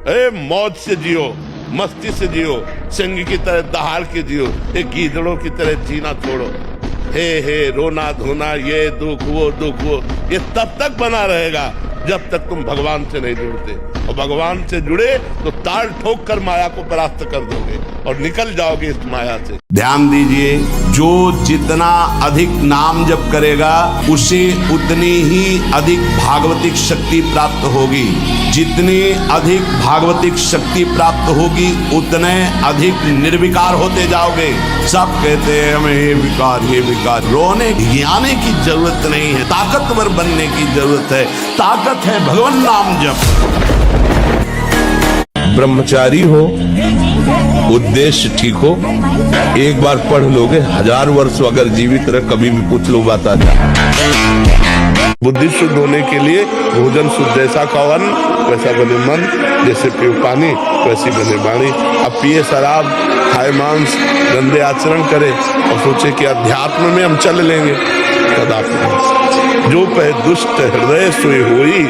ए मौज से जियो, मस्ती से जियो, सिंह की तरह दहाड़ के जियो, एक गीदड़ों की तरह जीना छोड़ो। हे रोना धोना, ये दुख वो, ये तब तक बना रहेगा जब तक तुम भगवान से नहीं जुड़ते। और भगवान से जुड़े तो ताल ठोक कर माया को परास्त कर दोगे और निकल जाओगे इस माया से। ध्यान दीजिए, जो जितना अधिक नाम जप करेगा उसे उतनी ही अधिक भागवतिक शक्ति प्राप्त होगी। जितनी अधिक भागवतिक शक्ति प्राप्त होगी उतने अधिक निर्विकार होते जाओगे। सब कहते हैं हमें ये विकार, रोने गियाने की जरूरत नहीं है, ताकतवर बनने की जरूरत है। ताकत है भगवान नाम जप। ब्रह्मचारी हो, उद्देश्य ठीक हो, एक बार पढ़ लोगे, 1000 वर्ष अगर जीवित रहे कभी भी पूछ लो बात आ जाए। बुद्धि शुद्ध होने के लिए भोजन शुद्ध, जैसा खाओ अन्न वैसा बने मन, जैसे पियो पानी वैसी बने वाणी। अब पिए शराब, खाए मांस, गंदे आचरण करे और सोचे कि अध्यात्म में हम चल लेंगे, कदापि। जो पह दुष्ट हृदय सोई होई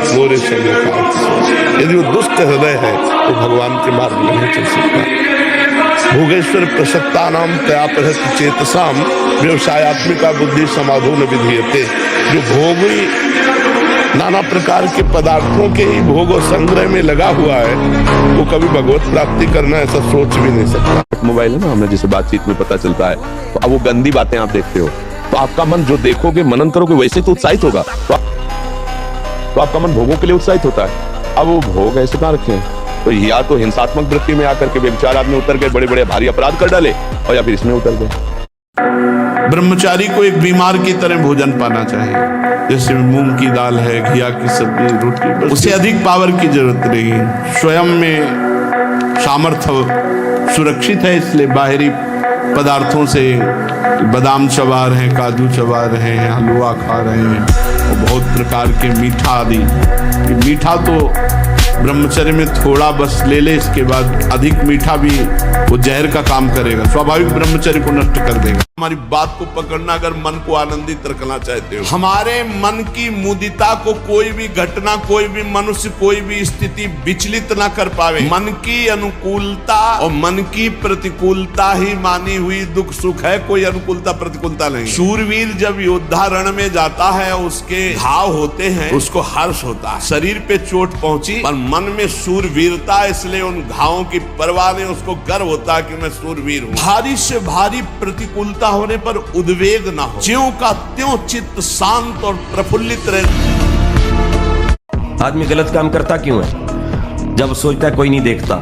मोरे संगे खाओ। यदि वो दुष्ट हृदय है तो भगवान के मार्ग में नहीं चल सकता। भोगेश्वर प्रसक्ता नाम तयापहत चेतसाम व्यवसायत्मिका बुद्धि समाधो न विधीयते। जो भोगी नाना प्रकार के पदार्थों के ही भोग और संग्रह में लगा हुआ है वो कभी भगवत प्राप्ति करना ऐसा सोच भी नहीं सकता। मोबाइल है ना, हमें जिसे बातचीत में पता चलता है, तो अब वो गंदी बातें आप देखते हो तो आपका मन जो देखोगे मनन करोगे वैसे तो उत्साहित होगा, तो आपका मन भोगों के लिए उत्साहित होता है। अब वो भोग ऐसे कहाँ रखे हैं, तो या तो हिंसात्मक वृत्ति में आकर के व्यभिचार आदमी उतर गए, बड़े बड़े भारी अपराध कर डाले, और या फिर इसमें उतर गए। ब्रह्मचारी को एक बीमार की तरह भोजन पाना चाहिए, जैसे मूंग की दाल है, घिया की सब्जी, रोटी, उससे अधिक पावर की जरूरत नहीं। स्वयं में सामर्थ्य सुरक्षित है, इसलिए बाहरी पदार्थों से बादाम चबा रहे हैं, काजू चबा रहे हैं, हलवा खा रहे हैं और बहुत प्रकार के मीठा आदि। मीठा तो ब्रह्मचर्य में थोड़ा बस ले ले, इसके बाद अधिक मीठा भी वो जहर का काम करेगा, स्वाभाविक ब्रह्मचर्य को नष्ट कर देगा। हमारी बात को पकड़ना अगर मन को आनंदित रखना चाहते हो। हमारे मन की मुदिता को कोई भी घटना, कोई भी मनुष्य, कोई भी स्थिति विचलित ना कर पावे। मन की अनुकूलता और मन की प्रतिकूलता ही मानी हुई दुख सुख है, कोई अनुकूलता प्रतिकूलता नहीं। शूरवीर जब योद्धा रण में जाता है, उसके घाव होते हैं, उसको हर्ष होता है, शरीर पे चोट पहुंची पर मन में शूरवीरता, इसलिए उन घावों की परवाह नहीं, उसको गर्व होता है कि मैं शूरवीर हूं। भारी से भारी प्रतिकूलता होने पर उद्वेग ना हो, ज्यों का त्यों चित्त शांत और प्रफुल्लित रहे। आदमी गलत काम करता क्यों है? जब सोचता है कोई नहीं देखता,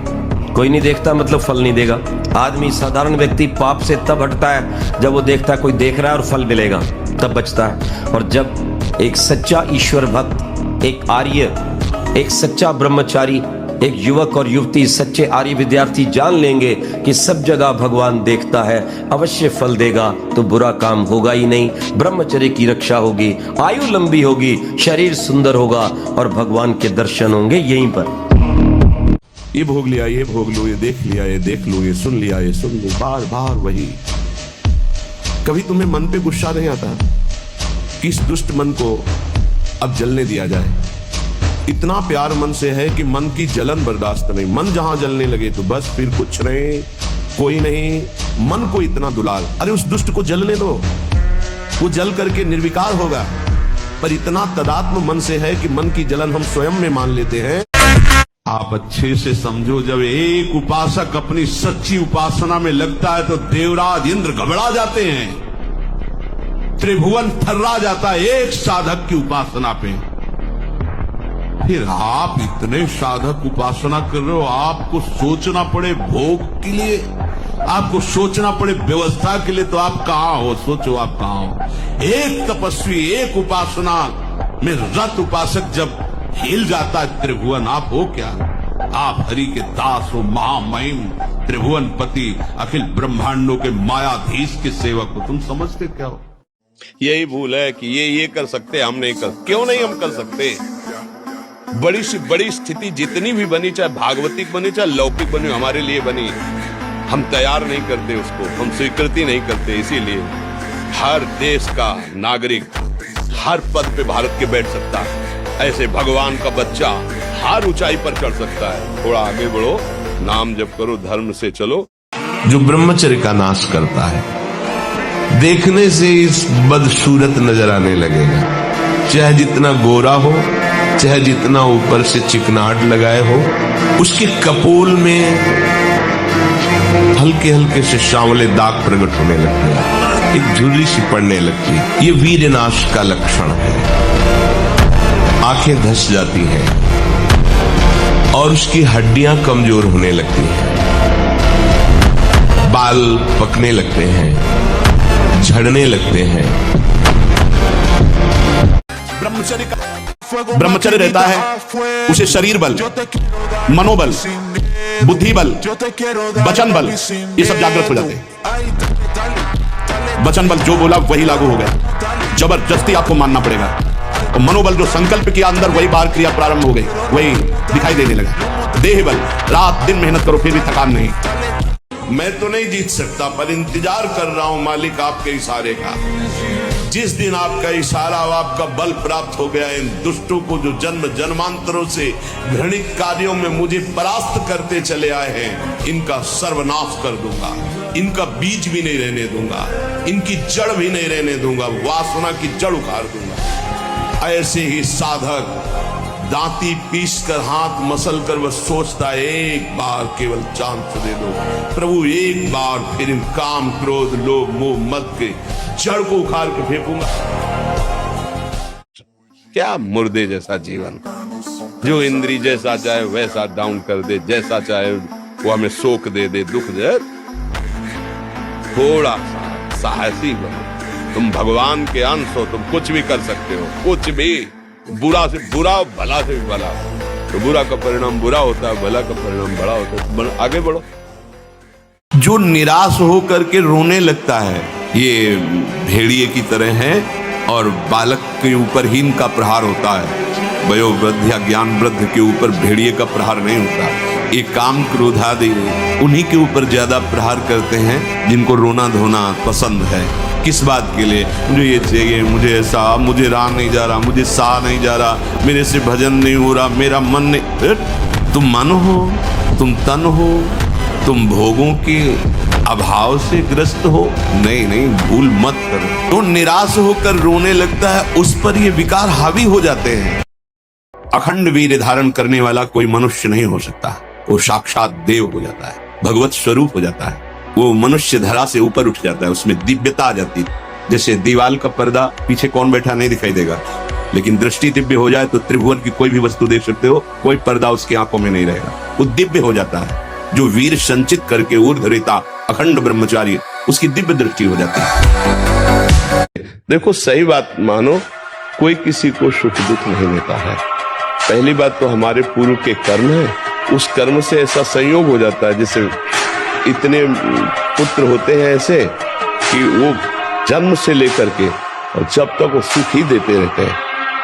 कोई नहीं देखता मतलब फल नहीं देगा। आदमी साधारण व्यक्ति पाप से तब हटता है जब वो देखता है कोई देख रहा है और फल मिलेगा, तब बचता है। और जब एक सच्चा ईश्वर भक्त, एक आर्य, एक सच्चा ब्रह्मचारी, एक युवक और युवती, सच्चे आर्य विद्यार्थी जान लेंगे कि सब जगह भगवान देखता है, अवश्य फल देगा, तो बुरा काम होगा ही नहीं, ब्रह्मचर्य की रक्षा होगी, आयु लंबी होगी, शरीर सुंदर होगा और भगवान के दर्शन होंगे यहीं पर। ये भोग लिया, ये भोग लो, ये देख लिया, ये देख लो, ये सुन लिया, ये सुन लो, बार बार वही। कभी तुम्हें मन पे गुस्सा नहीं आता कि इस दुष्ट मन को अब जलने दिया जाए? इतना प्यार मन से है कि मन की जलन बर्दाश्त नहीं। मन जहां जलने लगे तो बस फिर कुछ नहीं, कोई नहीं, मन को इतना दुलार। अरे उस दुष्ट को जलने दो, वो जल करके निर्विकार होगा। पर इतना तदात्म मन से है कि मन की जलन हम स्वयं में मान लेते हैं। आप अच्छे से समझो, जब एक उपासक अपनी सच्ची उपासना में लगता है तो देवराज इंद्र घबरा जाते हैं, त्रिभुवन थर्रा जाता है एक साधक की उपासना पे। फिर आप इतने साधक उपासना कर रहे हो, आपको सोचना पड़े भोग के लिए, आपको सोचना पड़े व्यवस्था के लिए, तो आप कहां हो? सोचो आप कहां हो? एक तपस्वी, एक उपासना में रत उपासक जब हिल जाता है त्रिभुवन, आप हो क्या? आप हरि के दास हो, महामहिम त्रिभुवन पति, अखिल ब्रह्मांडों के मायाधीश के सेवक हो। तुम समझते क्या हो? यही भूल है कि ये कर सकते, हम नहीं कर। क्यों नहीं हम कर सकते? बड़ी से बड़ी स्थिति जितनी भी बनी, चाहे भागवतिक बनी, चाहे लौकिक बनी, हमारे लिए बनी, हम तैयार नहीं करते उसको, हम स्वीकृति नहीं करते। इसीलिए हर देश का नागरिक हर पद पे भारत के बैठ सकता है, ऐसे भगवान का बच्चा हर ऊंचाई पर चढ़ सकता है। थोड़ा आगे बढ़ो, नाम जप करो, धर्म से चलो। जो ब्रह्मचर्य का नाश करता है, देखने से इस बदसूरत नजर आने लगेगा, चाहे जितना गोरा हो, चाहे जितना ऊपर से चिकनाहट लगाए हो, उसके कपोल में हल्के हल्के से सांवले दाग प्रकट होने लगते हैं, एक झुर्री सी पड़ने लगती है। ये वीर नाश का लक्षण है। आंखें धस जाती हैं और उसकी हड्डियां कमजोर होने लगती हैं, बाल पकने लगते हैं, झड़ने लगते हैं। ब्रह्मचर्य रहता है, उसे शरीर बल, मनोबल, बुद्धि बल, वचन बल, ये सब जागृत हो जाते हैं। वचन बल जो बोला वही लागू हो गया, जबरदस्ती आपको मानना पड़ेगा। और मनोबल जो संकल्प किया अंदर, वही बाहर क्रिया प्रारंभ हो गई, वही दिखाई देने लगा। देह बल, रात दिन मेहनत करो फिर भी थकान नहीं। मैं तो नहीं जीत सकता, पर इंतजार कर रहा हूं मालिक आपके इशारे का। जिस दिन आपका इशारा और आपका बल प्राप्त हो गया, इन दुष्टों को जो जन्म जन्मांतरों से घृणित कार्यों में मुझे परास्त करते चले आए हैं, इनका सर्वनाश कर दूंगा। इनका बीज भी नहीं रहने दूंगा, इनकी जड़ भी नहीं रहने दूंगा, वासना की जड़ उखाड़ दूंगा। ऐसे ही साधक दांती पीस कर हाथ मसल कर वह सोचता है, एक बार केवल चांस दे दो प्रभु, एक बार, फिर इन काम क्रोध लोभ मोह मद के जड़ को उखाड़ के फेंकूंगा। क्या मुर्दे जैसा जीवन, जो इंद्री जैसा चाहे वैसा डाउन कर दे, जैसा चाहे वो हमें शोक दे दे, दुख दे। थोड़ा सा साहसी बनो, तुम भगवान के अंश हो, तुम कुछ भी कर सकते हो, कुछ भी। बुरा से बुरा, भला से भी भला। तो बुरा का परिणाम बुरा होता है, भला का परिणाम बड़ा होता है। आगे बढ़ो। जो निराश होकर के रोने लगता है, ये भेड़िए की तरह है, और बालक के ऊपर ही इनका प्रहार होता है। वयोवृद्ध या ज्ञान वृद्ध के ऊपर भेड़िए का प्रहार नहीं होता। ये काम क्रोधादि उन्हीं के ऊपर ज्यादा प्रहार करते हैं जिनको रोना धोना पसंद है। किस बात के लिए? मुझे ये चाहिए, मुझे ऐसा, मुझे रहा नहीं जा रहा, मुझे सा नहीं जा रहा, मेरे से भजन नहीं हो रहा, मेरा मन नहीं। तुम मन हो, तुम तन हो, तुम भोगों के अभाव से ग्रस्त हो। नहीं नहीं, भूल मत करो। तो निराश होकर रोने लगता है, उस पर ये विकार हावी हो जाते हैं। अखंड वीर्य धारण करने वाला कोई मनुष्य नहीं हो सकता, वो साक्षात देव हो जाता है, भगवत स्वरूप हो जाता है। वो मनुष्य धरा से ऊपर उठ जाता है, उसमें दिव्यता आ जाती है। जैसे दीवाल का पर्दा, पीछे कौन बैठा नहीं दिखाई देगा, लेकिन दृष्टि दिव्य हो जाए तो त्रिभुवन की कोई भी वस्तु देख सकते हो, कोई पर्दा उसकी आंखों में नहीं रहेगा, वो दिव्य हो जाता है। जो वीर संचित करके ऊर्ध्वरेता अखंड ब्रह्मचारी, उसकी दिव्य दृष्टि हो जाती है। देखो, सही बात मानो, कोई किसी को सुख दुख नहीं देता है। पहली बात तो हमारे पूर्व के कर्म है, उस कर्म से ऐसा संयोग हो जाता है। जैसे इतने पुत्र होते हैं ऐसे कि वो जन्म से लेकर के और जब तक वो सुख ही देते रहते हैं।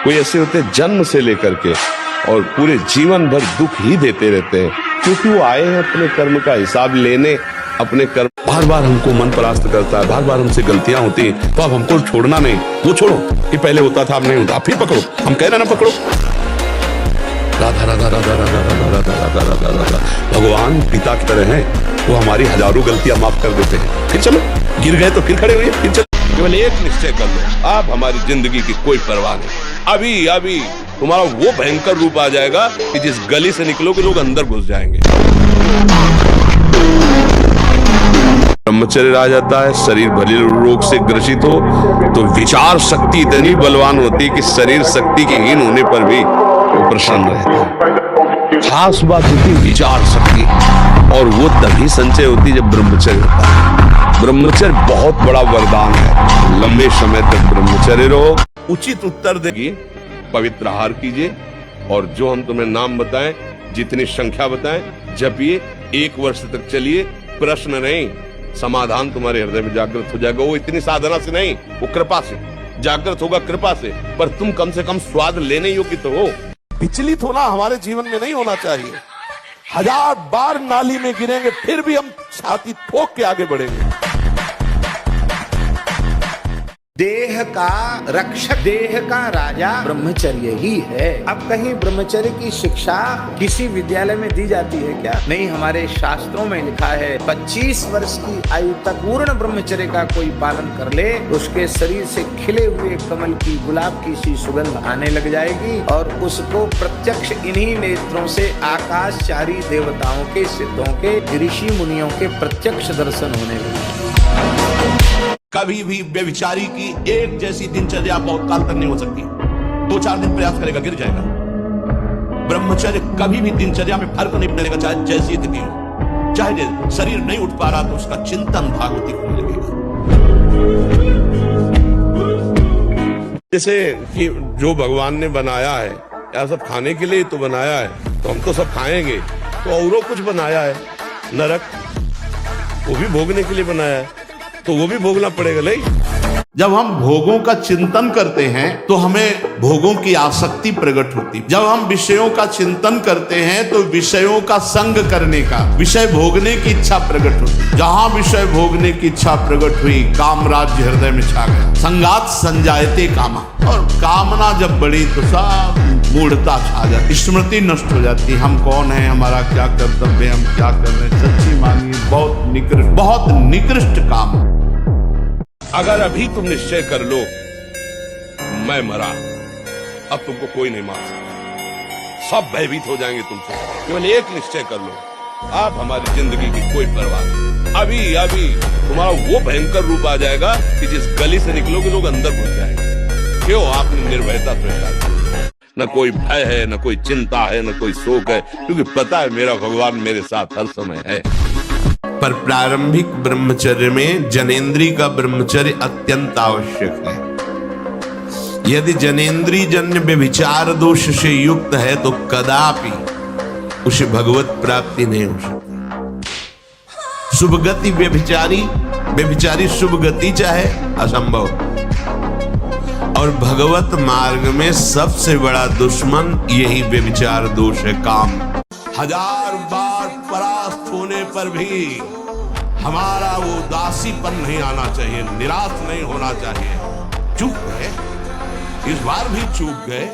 कोई ऐसे होते हैं जन्म से लेकर के और पूरे जीवन भर दुख ही देते रहते हैं, क्योंकि वो आए हैं अपने कर्म का हिसाब लेने। अपने कर्म बार बार हमको मन परास्त करता है, बार बार हमसे गलतियां होती हैं, तो अब हमको छोड़ना नहीं। वो छोड़ो, ये पहले होता था अब नहीं होता, फिर पकड़ो। हम कह रहे ना पकड़ो। राधा राधा राधा राधा राधा राधा राधा राधा राधा। भगवान पिता की तरह हैं, वो हमारी हजारों गलतियां माफ कर देते हैं। फिर चलो, गिर गए तो फिर खड़े हुए, फिर चलो। केवल एक निश्चय कर लो, आप हमारी जिंदगी की कोई परवाह नहीं। अभी अभी तुम्हारा वो भयंकर रूप आ जाएगा कि जिस गली से निकलोगे लोग अंदर घुस जाएंगे। ब्रह्मचर्य आ जाता है, शरीर भले रोग से ग्रसित हो तो विचार शक्ति इतनी बलवान होती है कि शरीर शक्ति के हीन होने पर भी वो प्रसन्न रहता है। खास बात होती है विचार शक्ति, और वो तभी संचय होती है जब ब्रह्मचर्य होता है। ब्रह्मचर्य बहुत बड़ा वरदान है। लंबे समय तक ब्रह्मचर्य रहो, उचित उत्तर देंगे, पवित्र आहार कीजिए, और जो हम तुम्हें नाम बताएं, जितनी संख्या बताएं, जपिए, 1 वर्ष तक चलिए। प्रश्न नहीं, समाधान तुम्हारे हृदय में जागृत हो जाएगा। वो इतनी साधना से नहीं, वो कृपा से जागृत होगा, कृपा से। पर तुम कम से कम स्वाद लेने योग्य तो हो। विचलित होना हमारे जीवन में नहीं होना चाहिए। 1000 बार नाली में गिरेंगे फिर भी हम छाती ठोक के आगे बढ़ेंगे। देह का रक्षक, देह का राजा ब्रह्मचर्य ही है। अब कहीं ब्रह्मचर्य की शिक्षा किसी विद्यालय में दी जाती है क्या? नहीं, हमारे शास्त्रों में लिखा है 25 वर्ष की आयु तक पूर्ण ब्रह्मचर्य का कोई पालन कर ले, उसके शरीर से खिले हुए कमल की, गुलाब की सी सुगंध आने लग जाएगी और उसको प्रत्यक्ष इन्हीं नेत्रों से आकाशचारी देवताओं के, सिद्धों के, ऋषि मुनियों के प्रत्यक्ष दर्शन होने लगे। कभी भी व्यभिचारी की एक जैसी दिनचर्या बहुत काल तक नहीं हो सकती। 2-4 दिन प्रयास करेगा, गिर जाएगा। ब्रह्मचर्य कभी भी दिनचर्या में फर्क नहीं पड़ेगा, चाहे जैसी स्थिति हो, चाहे शरीर नहीं उठ पा रहा तो उसका चिंतन भागवती होने लगेगा। जैसे कि जो भगवान ने बनाया है या सब खाने के लिए तो बनाया है, तो हम तो सब खाएंगे, तो औरों कुछ बनाया है, नरक वो भी भोगने के लिए बनाया है, तो वो भी भोगना पड़ेगा। नहीं, जब हम भोगों का चिंतन करते हैं तो हमें भोगों की आसक्ति प्रकट होती। जब हम विषयों का चिंतन करते हैं तो विषयों का संग करने का, विषय भोगने की इच्छा प्रकट होती। जहां विषय भोगने की इच्छा प्रकट हुई, कामराज्य हृदय में छा गया। संगात संजायते कामा, और कामना जब बढ़ी तो सब मूढ़ता छा जाती, स्मृति नष्ट हो जाती। हम कौन है, हमारा क्या कर्तव्य, हम क्या कर रहे हैं, सच्ची मानिए बहुत निकृष्ट काम। अगर अभी तुम निश्चय कर लो मैं मरा, अब तुमको कोई नहीं मार सकता, सब भयभीत हो जाएंगे तुमसे। केवल एक निश्चय कर लो, आप हमारी जिंदगी की कोई परवाह नहीं। अभी अभी तुम्हारा वो भयंकर रूप आ जाएगा कि जिस गली से निकलोगे लोग अंदर घुस जाएंगे। क्यों? आपने निर्भयता स्वीकार की, न कोई भय है, न कोई चिंता है, न कोई शोक है, क्योंकि पता है मेरा भगवान मेरे साथ हर समय है। पर प्रारंभिक ब्रह्मचर्य में जनेंद्री का ब्रह्मचर्य अत्यंत आवश्यक है। यदि जनेंद्री जन्य व्यभिचार दोष से युक्त है तो कदापि उसे भगवत प्राप्ति नहीं हो सकती। शुभ गति व्यभिचारी शुभ गति चाहे असंभव, और भगवत मार्ग में सबसे बड़ा दुश्मन यही व्यभिचार दोष है, काम। 1000 बार परास्त होने पर भी हमारा वो उदासीपन नहीं आना चाहिए, निराश नहीं होना चाहिए। चूक गए, इस बार भी चूक गए,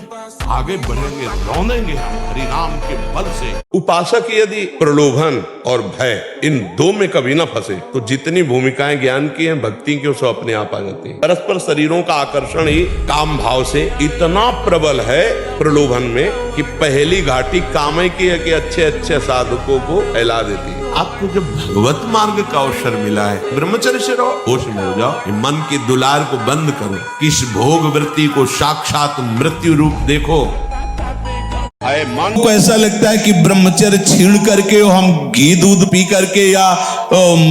आगे बढ़ेंगे, रौंदेंगे हम हरिनाम के बल से। उपासक यदि प्रलोभन और भय इन दो में कभी ना फंसे तो जितनी भूमिकाएं ज्ञान की हैं, भक्ति की, उससे अपने आप आ जाती हैं। परस्पर शरीरों का आकर्षण ही काम भाव से इतना प्रबल है प्रलोभन में कि पहली घाटी कामय की है कि अच्छे अच्छे साधकों को फैला देती है। आपको जब भगवत मार्ग का अवसर मिला है, ब्रह्मचर्य से रहो, होश में हो जाओ, मन की दुलार को बंद करो, किस भोग वृत्ति को साक्षात मृत्यु रूप देखो। मन को ऐसा लगता है कि ब्रह्मचर्य छीण करके हम घी दूध पी करके या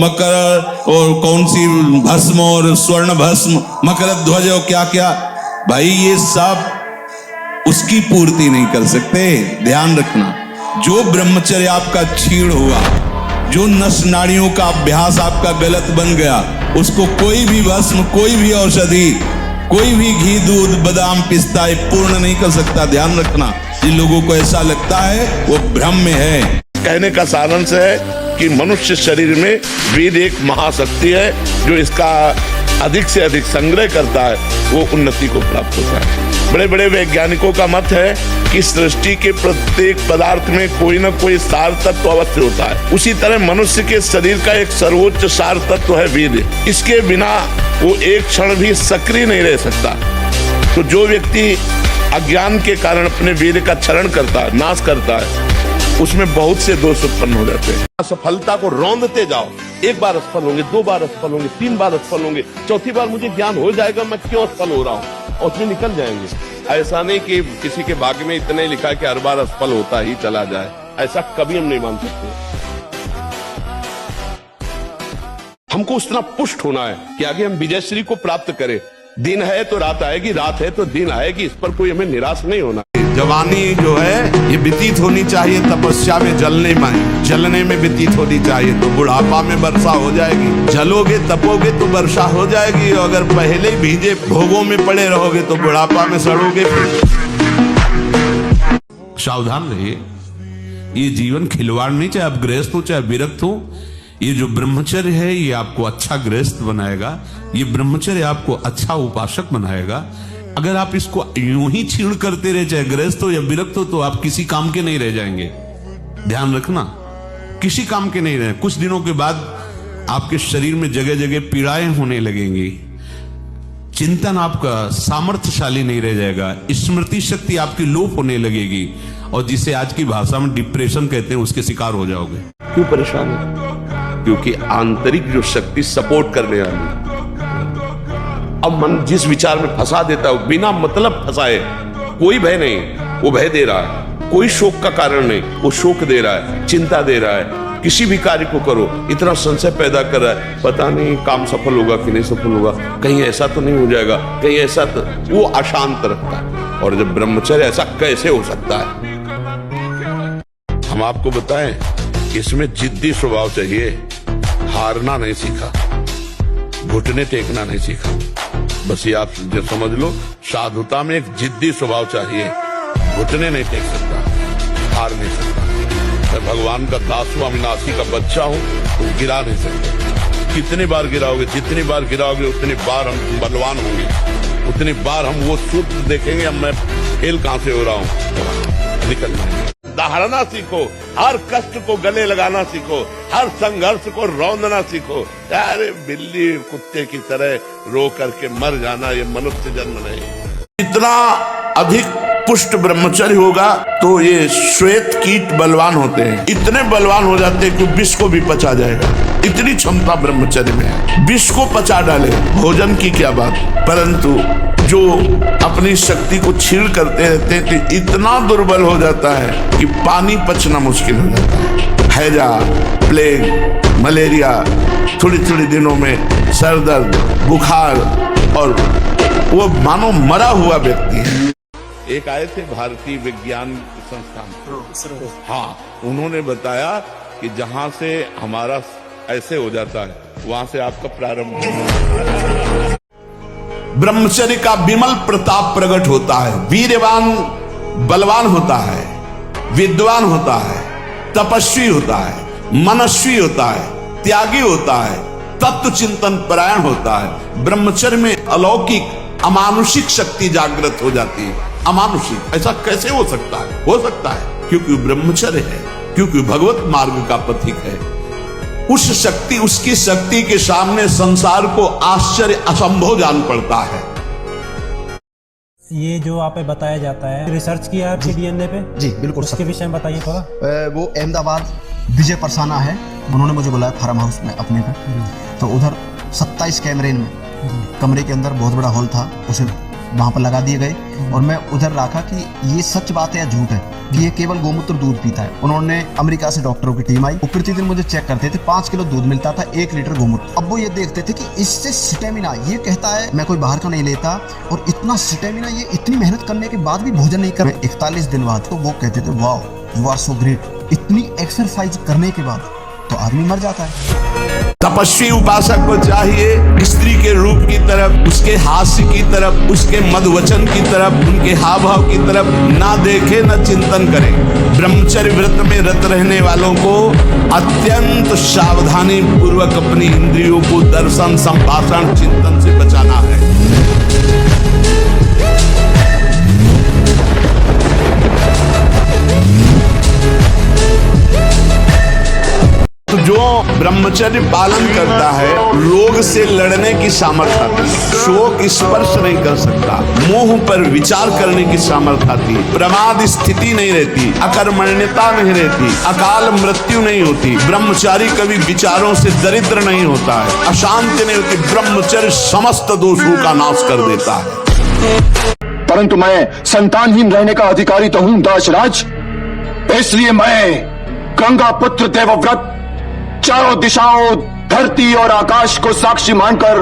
मकर और कौन सी भस्म और स्वर्ण भस्म, मकर ध्वज और क्या क्या, भाई ये सब उसकी पूर्ति नहीं कर सकते। ध्यान रखना, जो ब्रह्मचर्य आपका छीण हुआ, जो नस नाड़ियों का अभ्यास आपका गलत बन गया, उसको कोई भी भस्म, कोई भी औषधि, कोई भी घी दूध बादाम पिस्ता पूर्ण नहीं कर सकता। ध्यान रखना, जिन लोगों को ऐसा लगता है वो भ्रम में है। कहने का सारांश है कि मनुष्य शरीर में वेद एक महाशक्ति है, जो इसका अधिक से अधिक संग्रह करता है वो उन्नति को प्राप्त होता है। बड़े बड़े वैज्ञानिकों का मत है कि सृष्टि के प्रत्येक पदार्थ में कोई ना कोई सार तत्व अवश्य होता है। उसी तरह मनुष्य के शरीर का एक सर्वोच्च सार तत्व है वेद। इसके बिना वो एक क्षण भी सक्रिय नहीं रह सकता। तो जो व्यक्ति अज्ञान के कारण अपने वेद का क्षरण करता है, नाश करता है, उसमें बहुत से दोष उत्पन्न हो जाते हैं। असफलता को रौंदते जाओ, एक बार असफल होंगे, 2 बार असफल होंगे, 3 बार असफल होंगे, चौथी बार मुझे ज्ञान हो जाएगा मैं क्यों असफल हो रहा हूँ, और उसमें निकल जाएंगे। ऐसा नहीं कि किसी के भाग्य में इतना ही लिखा है कि हर बार असफल होता ही चला जाए, ऐसा कभी हम नहीं मान सकते। हमको उतना पुष्ट होना है कि आगे हम विजयश्री को प्राप्त करें। दिन है तो रात आएगी, रात है तो दिन आएगी, इस पर कोई हमें निराश नहीं होना। जवानी जो है ये व्यतीत होनी चाहिए तपस्या में, जलने में व्यतीत होनी चाहिए, तो बुढ़ापा में वर्षा हो जाएगी। जलोगे तपोगे तो वर्षा हो जाएगी, और अगर पहले ही भीजे भोगों में पड़े रहोगे तो बुढ़ापा में सड़ोगे। सावधान रहिए, ये जीवन खिलवाड़ नहीं, चाहे आप गृहस्थ हो चाहे विरक्त हो, ये जो ब्रह्मचर्य है ये आपको अच्छा गृहस्थ बनाएगा, ये ब्रह्मचर्य आपको अच्छा उपासक बनाएगा। अगर आप इसको यूं ही छीण करते रहे, चाहे गृहस्थ हो या विरक्त हो, तो आप किसी काम के नहीं रह जाएंगे। ध्यान रखना, किसी काम के नहीं रहे। कुछ दिनों के बाद आपके शरीर में जगह जगह पीड़ाएं होने लगेंगी, चिंतन आपका सामर्थ्यशाली नहीं रह जाएगा, स्मृति शक्ति आपकी लोप होने लगेगी, और जिसे आज की भाषा में डिप्रेशन कहते हैं उसके शिकार हो जाओगे। क्यों परेशान है? क्योंकि आंतरिक जो शक्ति सपोर्ट करने वाली, अब मन जिस विचार में फंसा देता है, बिना मतलब फंसाए, कोई भय नहीं, वो भय दे रहा है। कोई शोक का कारण नहीं, वो शोक दे रहा है, चिंता दे रहा है। किसी भी कार्य को करो, इतना संशय पैदा कर रहा है, पता नहीं काम सफल होगा कि नहीं सफल होगा, कहीं ऐसा तो नहीं हो जाएगा, कहीं ऐसा तो, वो अशांत रखता है। और जब ब्रह्मचर्य, ऐसा कैसे हो सकता है? हम आपको बताएं, इसमें जिद्दी स्वभाव चाहिए, हारना नहीं सीखा, घुटने टेकना नहीं सीखा। बस ये आप जो समझ लो, साधुता में एक जिद्दी स्वभाव चाहिए, घुटने नहीं टेक सकता, हार नहीं सकता। मैं भगवान का दास हूं, अविनाशी का बच्चा हूं, तो गिरा नहीं सकते। कितनी बार गिराओगे, जितनी बार गिराओगे उतनी बार हम बलवान होंगे, उतनी बार हम वो सूत्र देखेंगे, अब मैं फेल कहां से हो रहा हूं, निकलना। दहाड़ना सीखो, हर कष्ट को गले लगाना सीखो, हर संघर्ष को रौंदना सीखो। अरे बिल्ली कुत्ते की तरह रो करके मर जाना, ये मनुष्य जन्म नहीं। इतना अधिक पुष्ट ब्रह्मचर्य होगा तो ये श्वेत कीट बलवान होते हैं, इतने बलवान हो जाते हैं कि विष को भी पचा जाएगा, इतनी क्षमता ब्रह्मचर्य में है। विष को पचा डाले, भोजन की क्या बात। परंतु जो अपनी शक्ति को छीण करते रहते हैं तो इतना दुर्बल हो जाता है कि पानी पचना मुश्किल हो जाता है। हैजा, प्लेग, मलेरिया, थोड़ी थोड़ी दिनों में सर दर्द, बुखार, और वो मानो मरा हुआ व्यक्ति है। एक आए थे भारतीय विज्ञान संस्थान, हाँ, उन्होंने बताया कि जहां से हमारा ऐसे हो जाता है, वहां से आपका प्रारंभ है। ब्रह्मचर्य का विमल प्रताप प्रकट होता है, वीरवान बलवान होता है, विद्वान होता है, तपस्वी होता है, मनस्वी होता है, त्यागी होता है, तत्व चिंतन परायण होता है। ब्रह्मचर्य में अलौकिक अमानुषिक शक्ति जागृत हो जाती है। अमानुषिक, ऐसा कैसे हो सकता है? हो सकता है क्योंकि ब्रह्मचर्य है, क्योंकि भगवत मार्ग का पथिक है। उस शक्ति, उसकी शक्ति के सामने संसार को आश्चर्य असंभव जान पड़ता है। ये जो आप पे बताया जाता है, रिसर्च किया है डीएनए पे? जी बिल्कुल। उसके विषय में बताइए थोड़ा। वो अहमदाबाद विजय परसाना है, उन्होंने मुझे बुलाया फार्म हाउस में अपने पे, तो उधर 27 कैमरे में कमरे के अंदर बहुत बड़ा हॉल था, उसे वहाँ पर लगा दिए गए और मैं उधर रखा कि ये सच बात है या झूठ है कि ये केवल गोमूत्र दूध पीता है। उन्होंने अमेरिका से डॉक्टरों की टीम आई, वो प्रतिदिन मुझे चेक करते थे। 5 किलो दूध मिलता था, 1 लीटर गोमूत्र। अब वो ये देखते थे कि इससे स्टेमिना, ये कहता है मैं कोई बाहर का नहीं लेता, और इतना स्टेमिना, ये इतनी मेहनत करने के बाद भी भोजन नहीं कर, 41 दिन बाद, तो वो कहते थे wow you are so great. इतनी एक्सरसाइज करने के बाद तो आदमी मर जाता है। तपस्वी उपासक को चाहिए स्त्री के रूप की तरफ, उसके हास्य की तरफ, उसके मधुवचन की तरफ, उनके हाव भाव की तरफ ना देखे, न चिंतन करे। ब्रह्मचर्य व्रत में रत रहने वालों को अत्यंत सावधानी पूर्वक अपनी इंद्रियों को दर्शन, संभाषण, चिंतन से बचाना है। तो जो ब्रह्मचर्य पालन करता है, रोग से लड़ने की सामर्थ्य आती है, शोक स्पर्श नहीं कर सकता, मोह पर विचार करने की सामर्थ्य आती है, प्रमाद स्थिति नहीं रहती, अकर्मण्यता नहीं रहती, अकाल मृत्यु नहीं होती। ब्रह्मचारी कभी विचारों से दरिद्र नहीं होता है, अशांति नहीं होती। ब्रह्मचर्य समस्त दोषों का नाश कर देता है। परंतु मैं संतानहीन रहने का अधिकारी तो हूं दासराज, इसलिए मैं गंगा पुत्र देवव्रत चारों दिशाओं, धरती और आकाश को साक्षी मानकर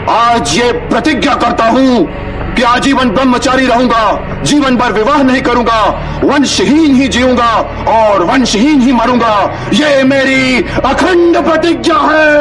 आज ये प्रतिज्ञा करता हूं कि आजीवन ब्रह्मचारी रहूंगा, जीवन भर विवाह नहीं करूंगा, वंशहीन ही जीऊंगा और वंशहीन ही मरूंगा। ये मेरी अखंड प्रतिज्ञा है।